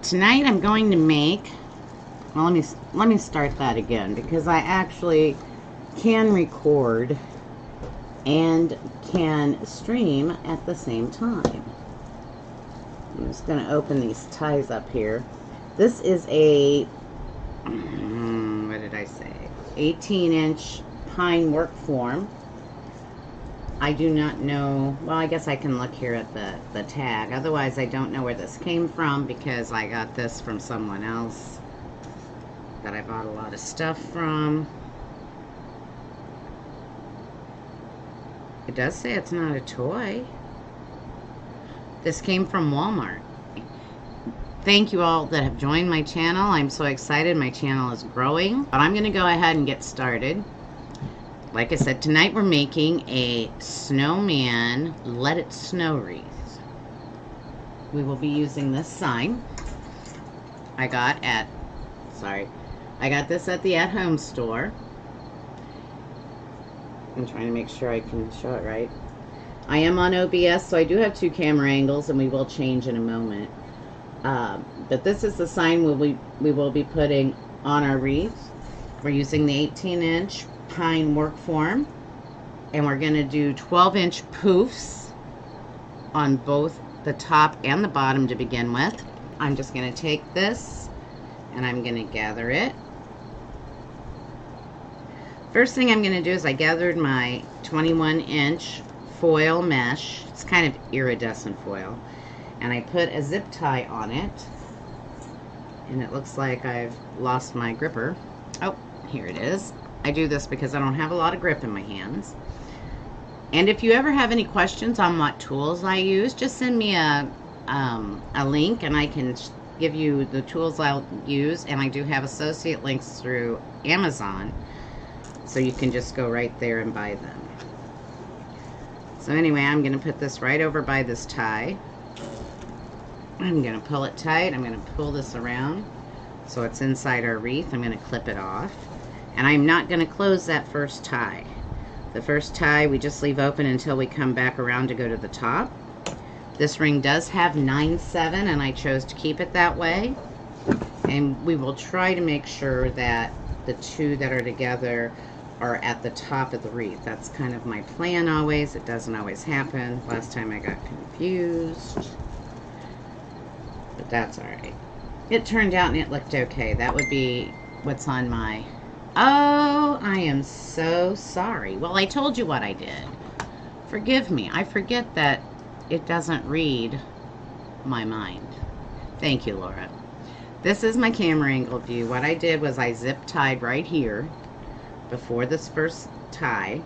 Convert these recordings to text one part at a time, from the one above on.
Tonight I'm going to make, well, let me start that again, because I actually can record and can stream at the same time. I'm just going to open these ties up here. This is a, what did I say, 18-inch pine work form. I do not know, well, I guess I can look here at the tag. Otherwise, I don't know where this came from because I got this from someone else that I bought a lot of stuff from. It does say it's not a toy. This came from Walmart. Thank you all that have joined my channel. I'm so excited. My channel is growing. But I'm going to go ahead and get started. Like I said, tonight we're making a snowman Let It Snow wreath. We will be using this sign I got this at the at-home store. I'm trying to make sure I can show it right. I am on OBS, so I do have 2 camera angles, and we will change in a moment. But this is the sign we will be putting on our wreath. We're using the 18-inch pine work form, and we're going to do 12-inch poufs on both the top and the bottom to begin with. I'm just going to take this and I'm going to gather it. First thing I'm going to do is I gathered my 21-inch foil mesh. It's kind of iridescent foil, and I put a zip tie on it, and it looks like I've lost my gripper. Oh, here it is. I do this because I don't have a lot of grip in my hands. And if you ever have any questions on what tools I use, just send me a link and I can give you the tools I'll use. And I do have associate links through Amazon, so you can just go right there and buy them. So anyway, I'm going to put this right over by this tie. I'm going to pull it tight. I'm going to pull this around so it's inside our wreath. I'm going to clip it off. And I'm not going to close that first tie. The first tie we just leave open until we come back around to go to the top. This ring does have 9/7, and I chose to keep it that way. And we will try to make sure that the 2 that are together are at the top of the wreath. That's kind of my plan always. It doesn't always happen. Last time I got confused. But that's alright. It turned out and it looked okay. That would be what's on my... Oh, I am so sorry. Well, I told you what I did. Forgive me. I forget that it doesn't read my mind. Thank you, Laura. This is my camera angle view. What I did was I zip tied right here before this first tie.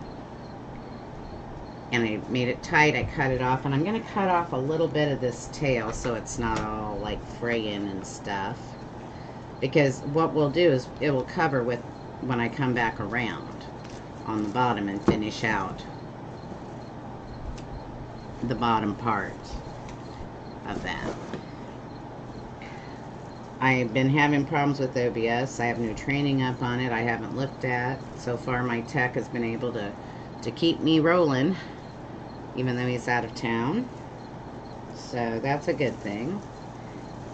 And I made it tight. I cut it off. And I'm going to cut off a little bit of this tail so it's not all like fraying and stuff. Because what we'll do is it will cover with when I come back around on the bottom and finish out the bottom part of that. I've been having problems with OBS. I have new training up on it I haven't looked at. So far my tech has been able to keep me rolling even though he's out of town. So that's a good thing.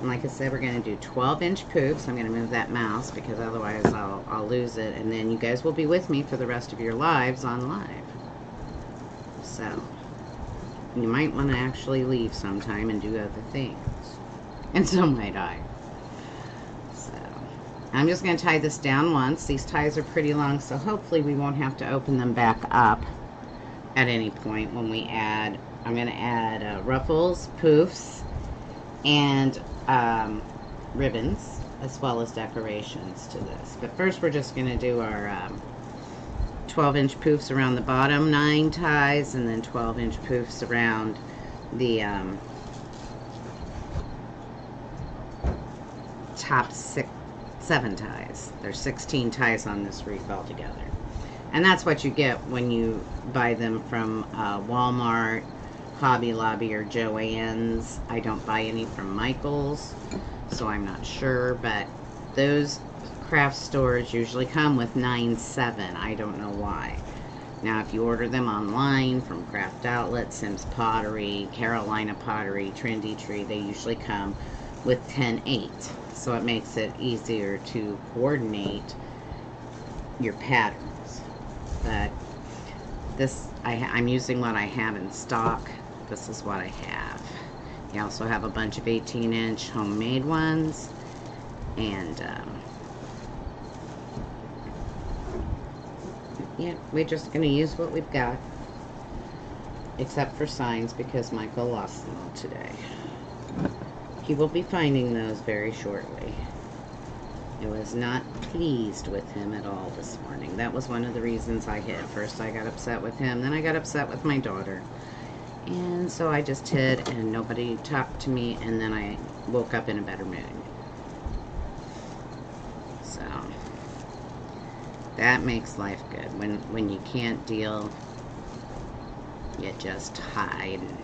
And like I said, we're going to do 12-inch poufs. I'm going to move that mouse because otherwise I'll lose it. And then you guys will be with me for the rest of your lives on live. So, you might want to actually leave sometime and do other things. And so might I. So, I'm just going to tie this down once. These ties are pretty long, so hopefully we won't have to open them back up at any point when we add... I'm going to add ruffles, poufs, and ribbons, as well as decorations to this. But first we're just going to do our 12-inch poufs around the bottom 9 ties, and then 12-inch poufs around the top 7 ties. There's 16 ties on this wreath altogether. And that's what you get when you buy them from Walmart, Hobby Lobby, or Joann's. I don't buy any from Michael's, so I'm not sure, but those craft stores usually come with 9/7. I don't know why. Now, if you order them online from Craft Outlet, Sims Pottery, Carolina Pottery, Trendy Tree, they usually come with 10/8, so it makes it easier to coordinate your patterns. But this, I'm using what I have in stock. This is what I have. You also have a bunch of 18-inch homemade ones, and yeah, we're just going to use what we've got, except for signs, because Michael lost them all today. He will be finding those very shortly. I was not pleased with him at all this morning. That was one of the reasons I hid. First I got upset with him, then I got upset with my daughter. And so I just hid and nobody talked to me, and then I woke up in a better mood. So that makes life good. When you can't deal, you just hide and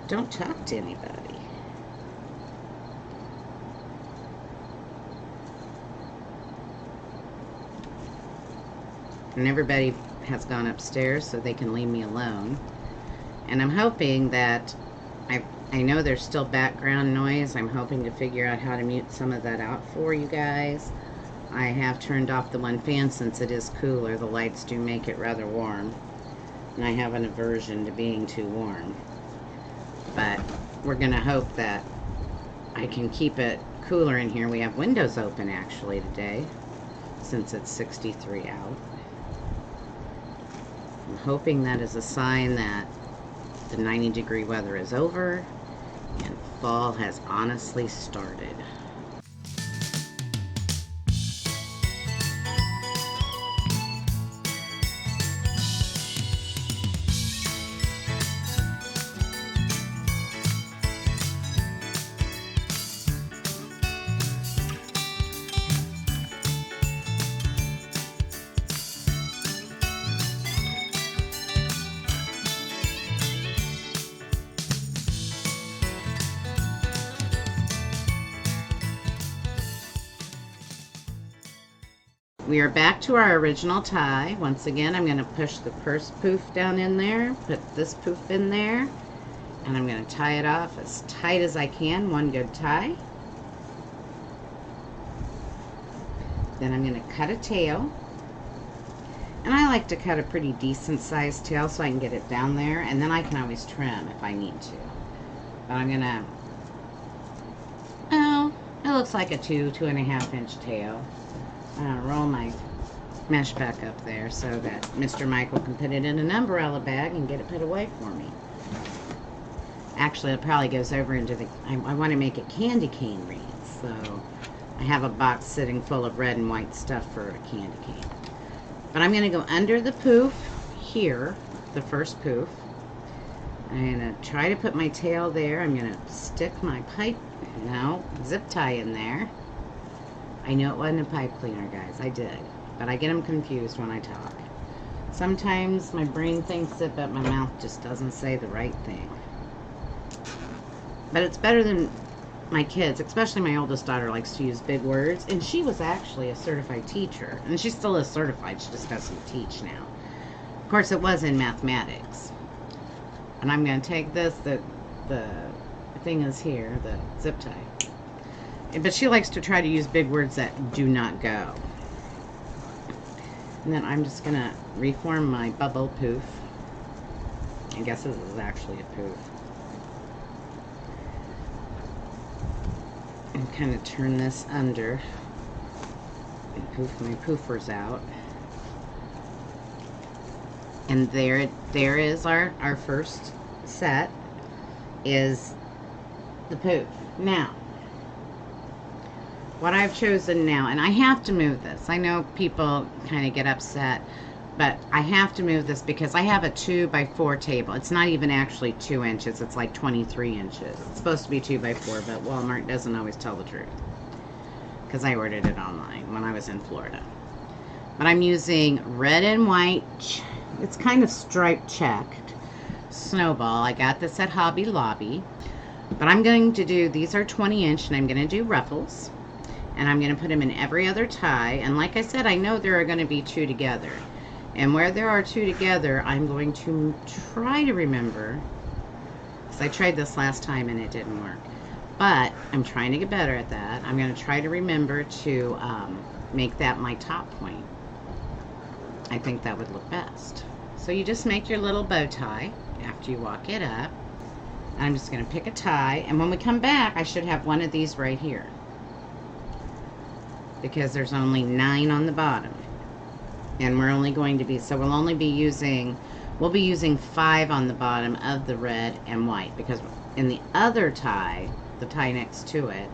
don't talk to anybody. And everybody has gone upstairs so they can leave me alone. And I'm hoping that, I know there's still background noise. I'm hoping to figure out how to mute some of that out for you guys. I have turned off the one fan since it is cooler. The lights do make it rather warm, and I have an aversion to being too warm. But we're gonna hope that I can keep it cooler in here. We have windows open actually today, since it's 63 out. I'm hoping that is a sign that the 90-degree weather is over and fall has honestly started. We are back to our original tie. Once again, I'm going to push the first poof down in there, put this poof in there, and I'm going to tie it off as tight as I can. One good tie. Then I'm going to cut a tail. And I like to cut a pretty decent sized tail so I can get it down there, and then I can always trim if I need to. But I'm going to, oh, it looks like a 2.5 inch tail. Roll my mesh back up there so that Mr. Michael can put it in an umbrella bag and get it put away for me. Actually, it probably goes over into the, I want to make it candy cane wreaths, so I have a box sitting full of red and white stuff for a candy cane. But I'm going to go under the poof here, the first poof. I'm going to try to put my tail there. I'm going to stick my zip tie in there. I know it wasn't a pipe cleaner, guys. I did. But I get them confused when I talk. Sometimes my brain thinks it, but my mouth just doesn't say the right thing. But it's better than my kids, especially my oldest daughter, likes to use big words. And she was actually a certified teacher. And she still is certified. She just doesn't teach now. Of course, it was in mathematics. And I'm going to take this, the thing is here, the zip tie. But she likes to try to use big words that do not go. And then I'm just going to reform my bubble poof. I guess this is actually a poof. And kind of turn this under and poof my poofers out. And there is our first set, is the poof. Now, what I've chosen now, and I have to move this. I know people kind of get upset, but I have to move this because I have a 2x4 table. It's not even actually 2 inches. It's like 23 inches. It's supposed to be 2x4, but Walmart doesn't always tell the truth because I ordered it online when I was in Florida. But I'm using red and white. It's kind of striped checked snowball. I got this at Hobby Lobby. But I'm going to do, these are 20 inch, and I'm going to do ruffles. And I'm going to put them in every other tie. And like I said, I know there are going to be 2 together. And where there are 2 together, I'm going to try to remember. because I tried this last time and it didn't work. But I'm trying to get better at that. I'm going to try to remember to make that my top point. I think that would look best. So you just make your little bow tie after you walk it up. I'm just going to pick a tie, and when we come back I should have one of these right here, because there's only 9 on the bottom, and we're only going to be, so we'll be using 5 on the bottom of the red and white, because in the other tie, the tie next to it,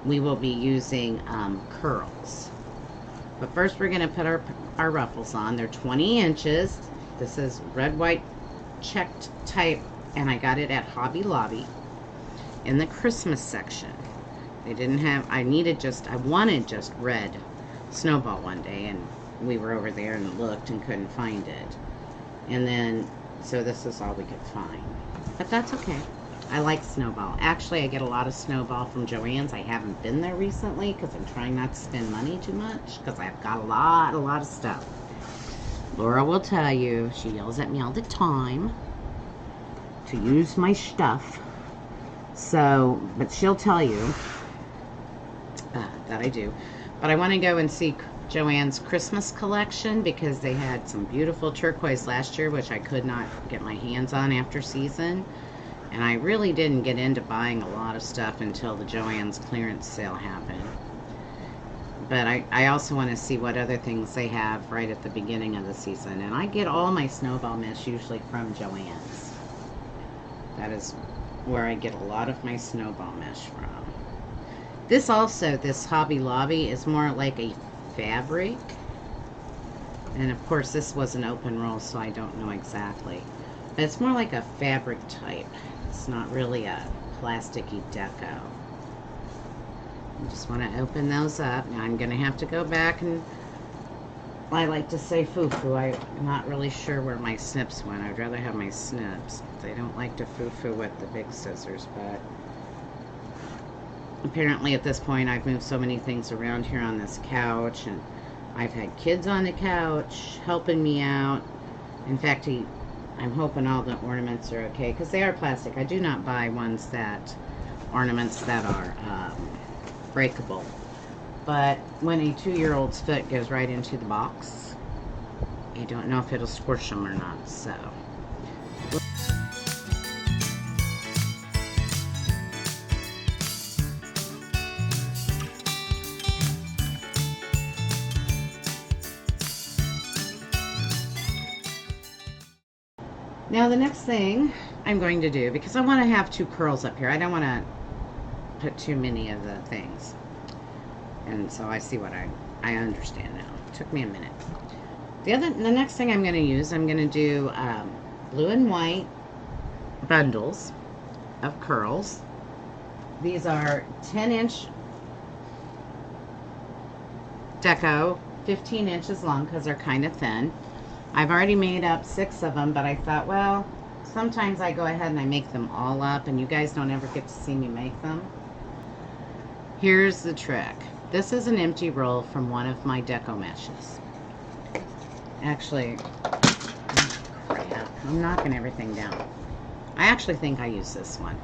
we will be using curls. But first we're going to put our ruffles on. They're 20 inches. This is red, white, checked type, and I got it at Hobby Lobby in the Christmas section. They didn't have, I wanted just red snowball one day, and we were over there and looked and couldn't find it. And then, so this is all we could find. But that's okay. I like snowball. Actually, I get a lot of snowball from Joann's. I haven't been there recently because I'm trying not to spend money too much, because I've got a lot of stuff. Laura will tell you, she yells at me all the time to use my stuff. So, but she'll tell you that I do. But I want to go and see Joann's Christmas collection, because they had some beautiful turquoise last year, which I could not get my hands on after season. And I really didn't get into buying a lot of stuff until the Joann's clearance sale happened. But I also want to see what other things they have right at the beginning of the season. And I get all my snowball mesh usually from Joann's. That is where I get a lot of my snowball mesh from. This Hobby Lobby is more like a fabric. And of course this was an open roll, so I don't know exactly. But it's more like a fabric type. It's not really a plasticky deco. I just want to open those up. Now I'm going to have to go back, and I like to say foo-foo. I'm not really sure where my snips went. I'd rather have my snips. I don't like to foo-foo with the big scissors, but apparently at this point I've moved so many things around here on this couch, and I've had kids on the couch helping me out. In fact, I'm hoping all the ornaments are okay, because they are plastic. I do not buy ornaments that are breakable. But when a 2-year-old's foot goes right into the box, you don't know if it'll squish them or not. So now the next thing I'm going to do, because I want to have 2 curls up here, I don't want to put too many of the things. And so I see what I understand now. It took me a minute. The next thing I'm going to use, I'm going to do blue and white bundles of curls. These are 10-inch deco, 15 inches long, because they're kind of thin. I've already made up 6 of them, but I thought, well, sometimes I go ahead and I make them all up, and you guys don't ever get to see me make them. Here's the trick. This is an empty roll from one of my Deco Meshes. Actually, crap, I'm knocking everything down. I actually think I use this one.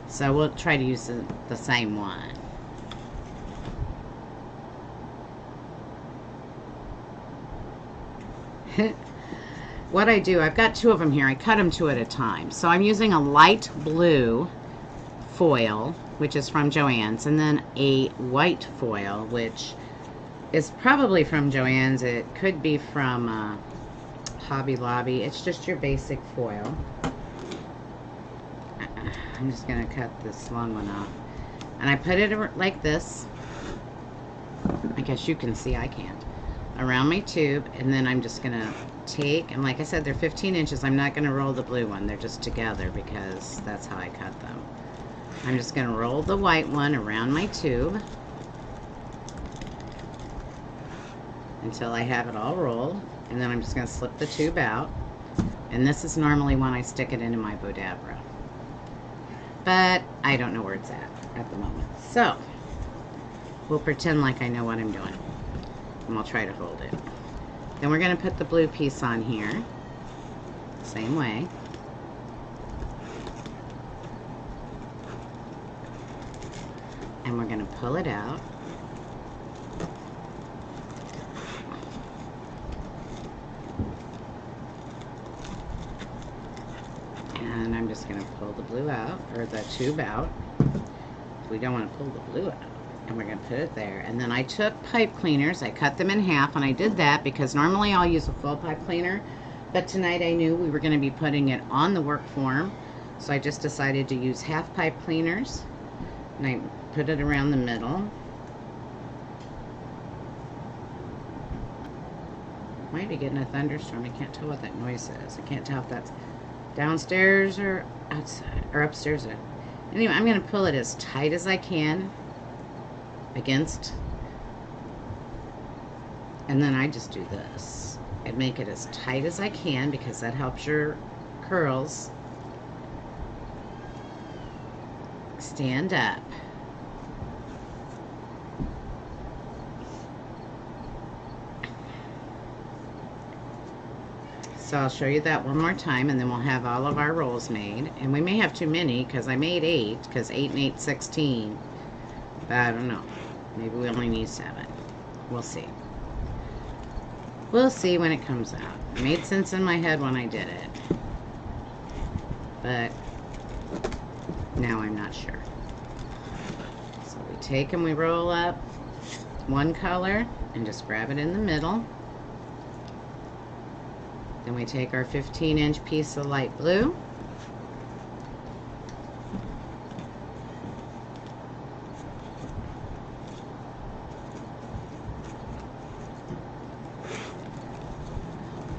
So we'll try to use the same one. What I do, I've got 2 of them here. I cut them 2 at a time. So I'm using a light blue foil, which is from Joann's, and then a white foil, which is probably from Joann's. It could be from Hobby Lobby. It's just your basic foil. I'm just going to cut this long one off. And I put it like this. I guess you can see, I can't. Around my tube, and then I'm just going to take, and like I said, they're 15 inches. I'm not going to roll the blue one. They're just together because that's how I cut them. I'm just going to roll the white one around my tube until I have it all rolled, and then I'm just going to slip the tube out. And this is normally when I stick it into my Bodabra, but I don't know where it's at the moment. So we'll pretend like I know what I'm doing, and we'll try to hold it. Then we're going to put the blue piece on here, same way. and we're going to pull it out. And I'm just going to pull the blue out, or the tube out. We don't want to pull the blue out. And we're going to put it there. And then I took pipe cleaners. I cut them in half, and I did that because normally I'll use a full pipe cleaner. But tonight I knew we were going to be putting it on the work form. So I just decided to use half pipe cleaners. And I put it around the middle. Might be getting a thunderstorm. I can't tell what that noise is. I can't tell if that's downstairs or outside or upstairs. Anyway, I'm going to pull it as tight as I can against, and then I just do this and make it as tight as I can because that helps your curls stand up. So I'll show you that one more time, and then we'll have all of our rolls made. And we may have too many because I made 8, because 8 and 8, 16. But I don't know. Maybe we only need 7. We'll see. We'll see when it comes out. It made sense in my head when I did it. But now I'm not sure. So we take and we roll up one color and just grab it in the middle. Then we take our 15-inch piece of light blue.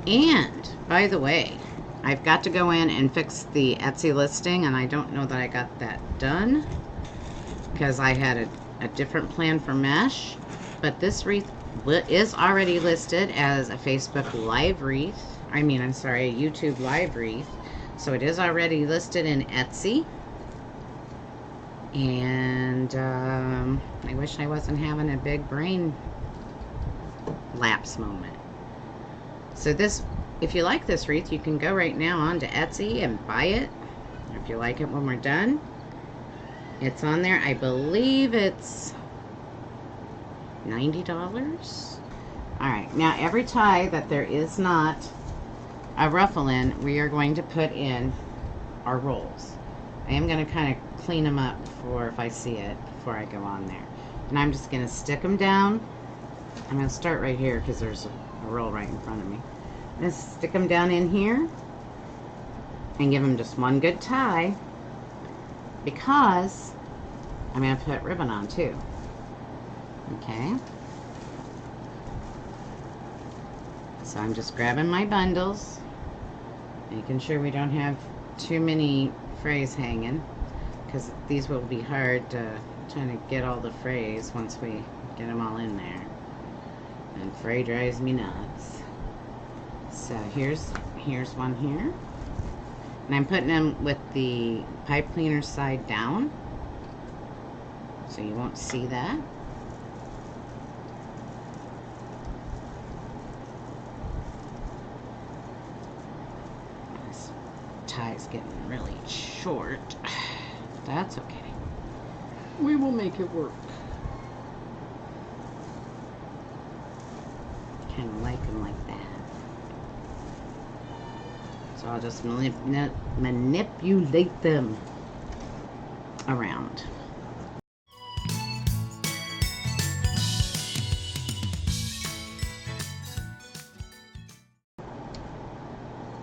And, by the way, I've got to go in and fix the Etsy listing, and I don't know that I got that done because I had a different plan for mesh. But this wreath is already listed as a Facebook live wreath. I'm sorry, a YouTube live wreath. So it is already listed in Etsy. And I wish I wasn't having a big brain lapse moment. So this, if you like this wreath, you can go right now onto Etsy and buy it. If you like it when we're done, it's on there. I believe it's $90. Alright, now every tie that there is not a ruffle in, we are going to put in our rolls. I am going to kind of clean them up for if I see it before I go on there. And I'm just going to stick them down. I'm going to start right here because there's a roll right in front of me. I'm going to stick them down in here and give them just one good tie because I'm going to put ribbon on too. Okay. So I'm just grabbing my bundles, making sure we don't have too many frays hanging because these will be hard trying to get all the frays once we get them all in there. And fray drives me nuts. So here's one here. And I'm putting them with the pipe cleaner side down. So you won't see that. This tie is getting really short. That's okay. We will make it work. Kind of like them like that. So I'll just manipulate them around.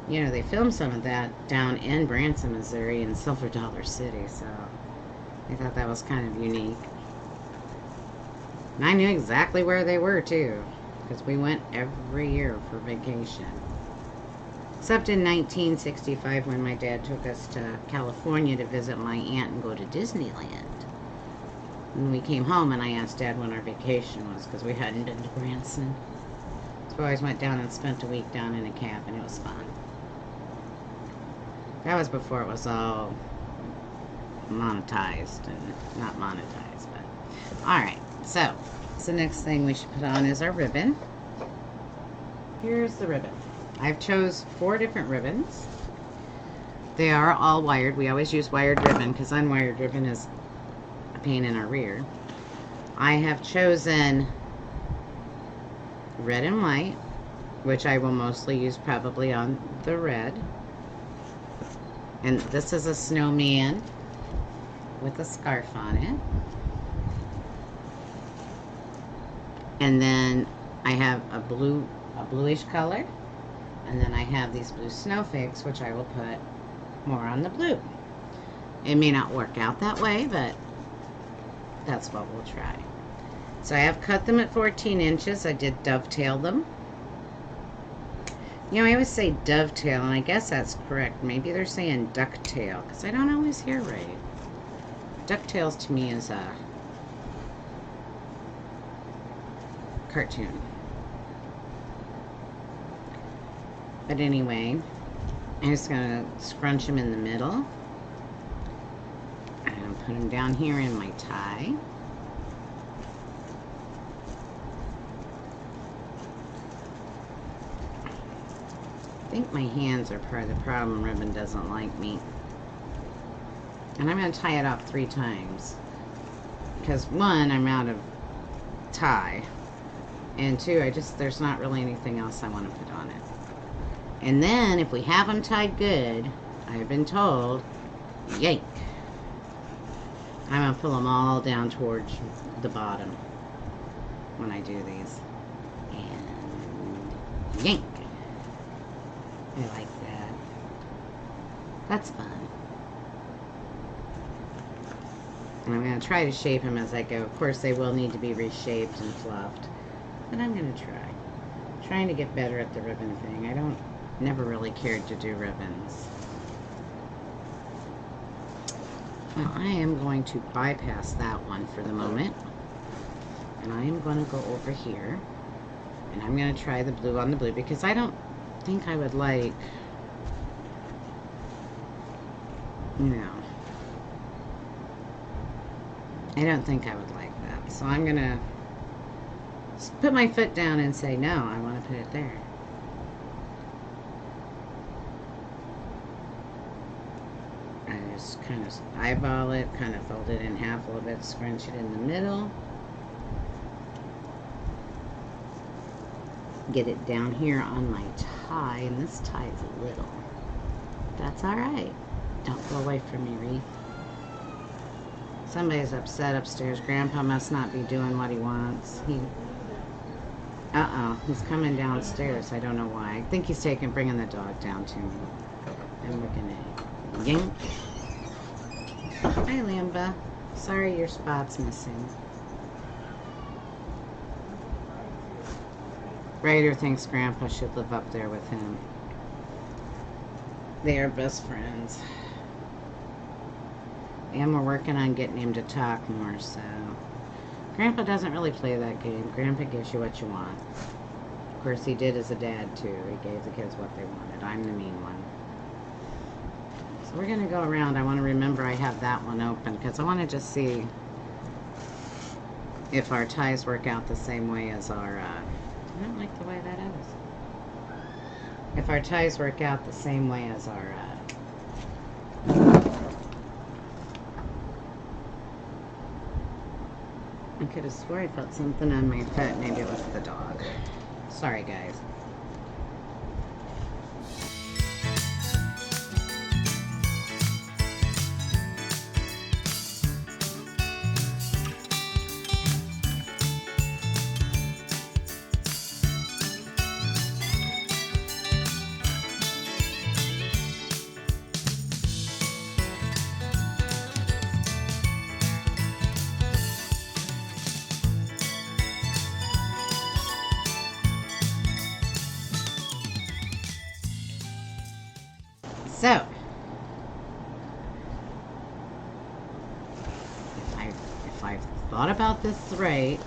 You know, they filmed some of that down in Branson, Missouri in Silver Dollar City, so I thought that was kind of unique. And I knew exactly where they were too, because we went every year for vacation. Except in 1965 when my dad took us to California to visit my aunt and go to Disneyland. And we came home and I asked Dad when our vacation was because we hadn't been to Branson. So we always went down and spent a week down in a camp and it was fun. That was before it was all monetized and not monetized, but alright, so the next thing we should put on is our ribbon. Here's the ribbon. I've chose 4 different ribbons. They are all wired. We always use wired ribbon because unwired ribbon is pain in our rear. I have chosen red and white, which I will mostly use probably on the red. And this is a snowman with a scarf on it. And then I have a bluish color. And then I have these blue snowflakes, which I will put more on the blue. It may not work out that way, but that's what we'll try. So I have cut them at 14 inches. I did dovetail them. You know, I always say dovetail, and I guess that's correct. Maybe they're saying ducktail, because I don't always hear right. DuckTales to me is a cartoon. But anyway, I'm just going to scrunch them in the middle. And put them down here in my tie. I think my hands are part of the problem. Ribbon doesn't like me. And I'm going to tie it off 3 times. Because 1, I'm out of tie. And 2, there's not really anything else I want to put on it. And then, if we have them tied good, I've been told, yank. I'm going to pull them all down towards the bottom when I do these. And yank. I like that. That's fun. And I'm going to try to shape them as I go. Of course, they will need to be reshaped and fluffed. But I'm going to try. I'm trying to get better at the ribbon thing. Never really cared to do ribbons. Well, I am going to bypass that one for the moment. And I am going to go over here. And I'm going to try the blue on the blue because I don't think I would like... No. I don't think I would like that. So I'm going to put my foot down and say, no, I want to put it there. I just kind of eyeball it, kind of fold it in half a little bit, scrunch it in the middle. Get it down here on my tie, and this tie is little. That's alright. Don't go away from me, Wreath. Somebody's upset upstairs. Grandpa must not be doing what he wants. He's coming downstairs. I don't know why. I think he's bringing the dog down to me. And we're gonna yank. Hi, Lamba. Sorry your spot's missing. Ryder thinks Grandpa should live up there with him. They are best friends. And we're working on getting him to talk more, so... Grandpa doesn't really play that game. Grandpa gives you what you want. Of course, he did as a dad, too. He gave the kids what they wanted. I'm the mean one. So we're going to go around. I want to remember I have that one open, because I want to just see if our ties work out the same way as our... I don't like the way that is. If our ties work out the same way as our... I could have swore I felt something on my foot. Maybe it was the dog. Sorry, guys. So, if I've thought about this right,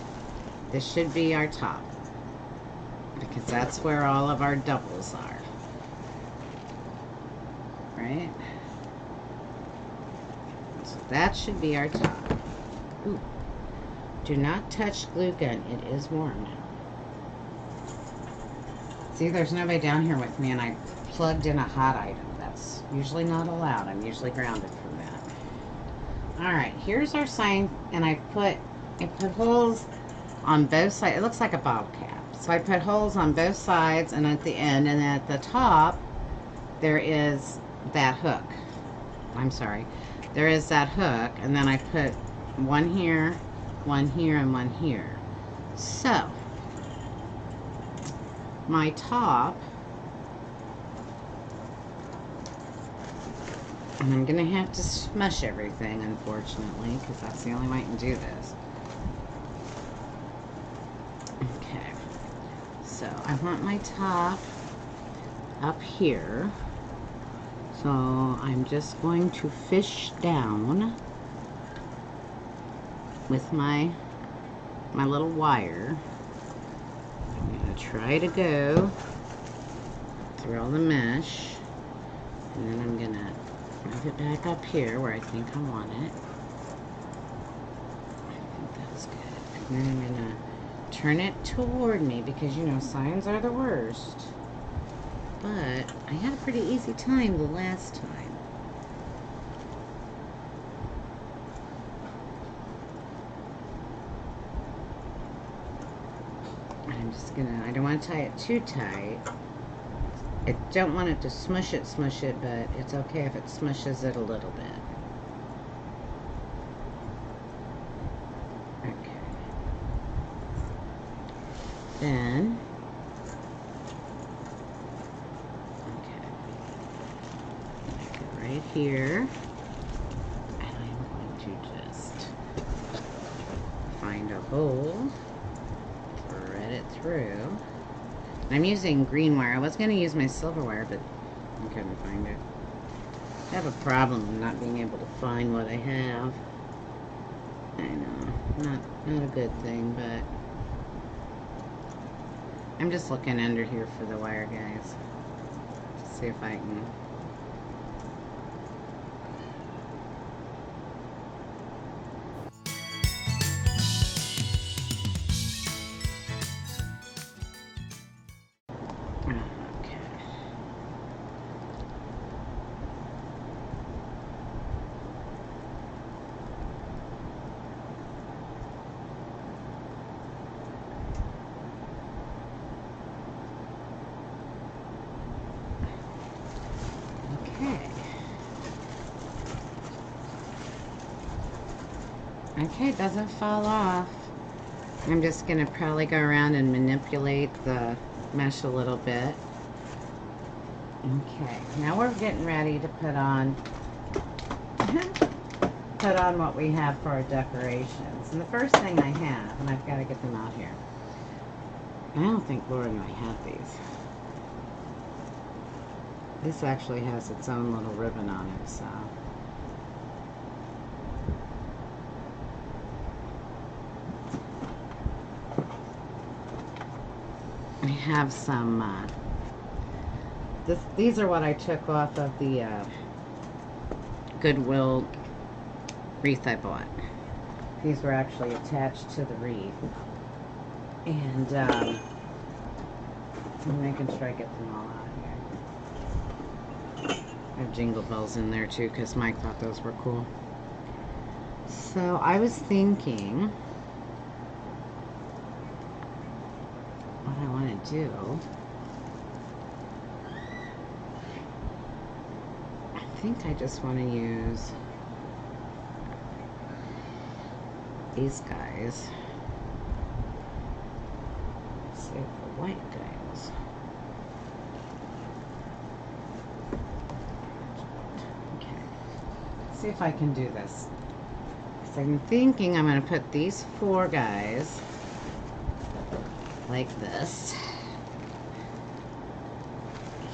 this should be our top, because that's where all of our doubles are, right? So that should be our top. Ooh. Do not touch glue gun, it is warm now. See, there's nobody down here with me, and I plugged in a hot item. That's usually not allowed. I'm usually grounded from that. Alright, here's our sign, and I put holes on both sides. It looks like a bottle cap. So I put holes on both sides and at the end, and at the top there is that hook. I'm sorry. There is that hook, and then I put one here, and one here. So my top, and I'm gonna have to smush everything, unfortunately, because that's the only way I can do this. Okay, so I want my top up here, so I'm just going to fish down with my little wire. I'm gonna try to go through all the mesh, and then I'm gonna move it back up here where I think I want it. I think that's good. And then I'm gonna turn it toward me, because you know signs are the worst. But I had a pretty easy time the last time. I'm just gonna, I don't want to tie it too tight. I don't want it to smush it, but it's okay if it smushes it a little bit. Okay. Then, okay, make it right here. And I'm going to just find a hole, thread it through. I'm using green wire. I was going to use my silver wire, but I couldn't find it. I have a problem not being able to find what I have. I know, not a good thing, but I'm just looking under here for the wire, guys. See if I can. Okay, it doesn't fall off. I'm just going to probably go around and manipulate the mesh a little bit. Okay, now we're getting ready to put on what we have for our decorations. And the first thing I have, and I've got to get them out here. I don't think Laura and I have these. This actually has its own little ribbon on it, so. I have some, these are what I took off of the Goodwill wreath I bought. These were actually attached to the wreath. And I'm making sure I get them all out here. I have jingle bells in there too, because Mike thought those were cool. So I was thinking, what I want to do, I think I just want to use these guys. Save the white guys. Okay. Let's see if I can do this. So I'm thinking I'm going to put these 4 guys like this.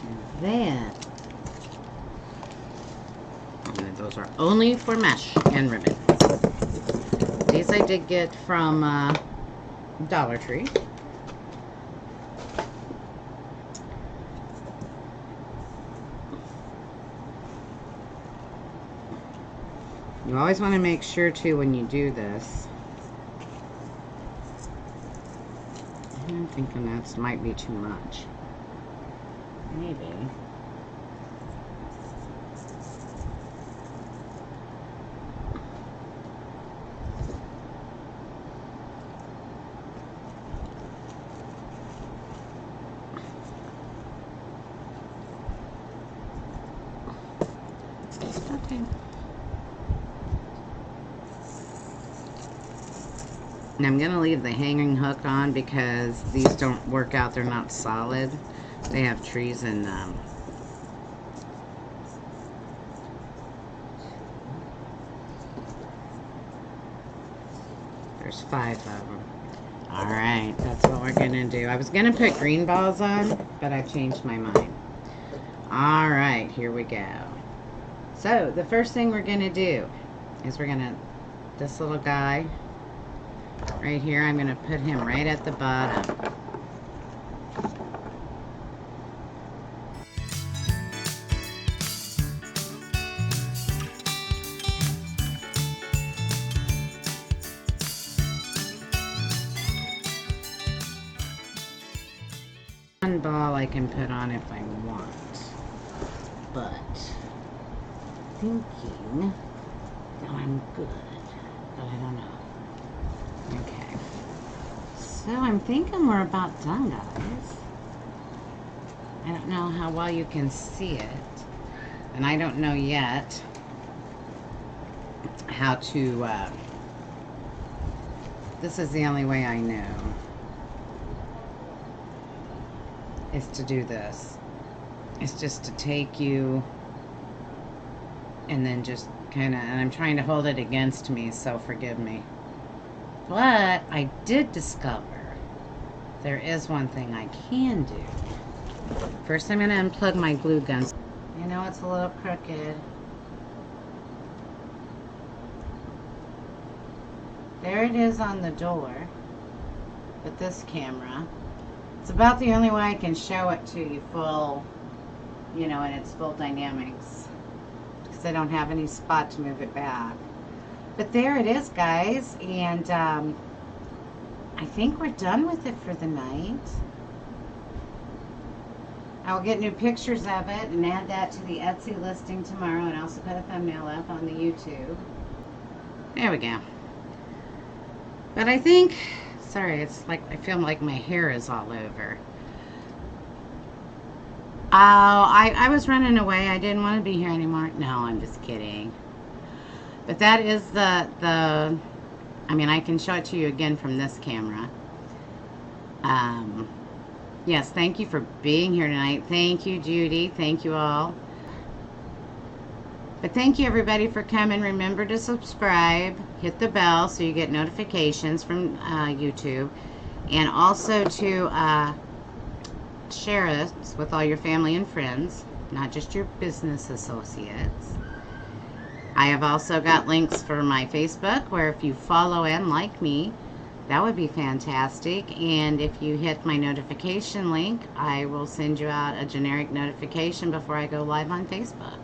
And then, those are only for mesh and ribbon. These I did get from Dollar Tree. You always want to make sure too when you do this. I'm thinking that might be too much. Maybe. Okay. And I'm going to leave the hanging hook on because these don't work out. They're not solid. They have trees in them. There's 5 of them. Alright, that's what we're going to do. I was going to put green balls on, but I've changed my mind. Alright, here we go. So, the first thing we're going to do is we're going to, this little guy right here, I'm going to put him right at the bottom. One ball I can put on if I want, but thinking that I'm good, but I don't know. Okay, so I'm thinking we're about done, guys. I don't know how well you can see it, and I don't know yet how to, this is the only way I know, is to do this. It's just to take you and then just kind of, and I'm trying to hold it against me, so forgive me. But I did discover there is one thing I can do. First, I'm going to unplug my glue guns. I know it's a little crooked. There it is on the door with this camera. It's about the only way I can show it to you full, you know, in its full dynamics, because I don't have any spot to move it back. But there it is, guys, and I think we're done with it for the night. I will get new pictures of it and add that to the Etsy listing tomorrow, and also put a thumbnail up on the YouTube. There we go. But I think, sorry, it's like I feel like my hair is all over. Oh, I was running away. I didn't want to be here anymore. No, I'm just kidding. But that is the I mean, I can show it to you again from this camera. Yes, thank you for being here tonight. Thank you, Judy. Thank you all. But thank you, everybody, for coming. Remember to subscribe. Hit the bell so you get notifications from YouTube. And also to share us with all your family and friends, not just your business associates. I have also got links for my Facebook, where if you follow and like me, that would be fantastic. And if you hit my notification link, I will send you out a generic notification before I go live on Facebook.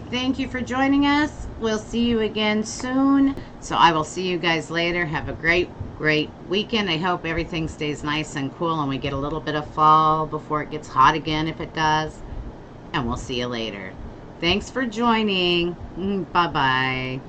Thank you for joining us. We'll see you again soon. So I will see you guys later. Have a great weekend. I hope everything stays nice and cool and we get a little bit of fall before it gets hot again, if it does. And we'll see you later. Thanks for joining. Bye-bye.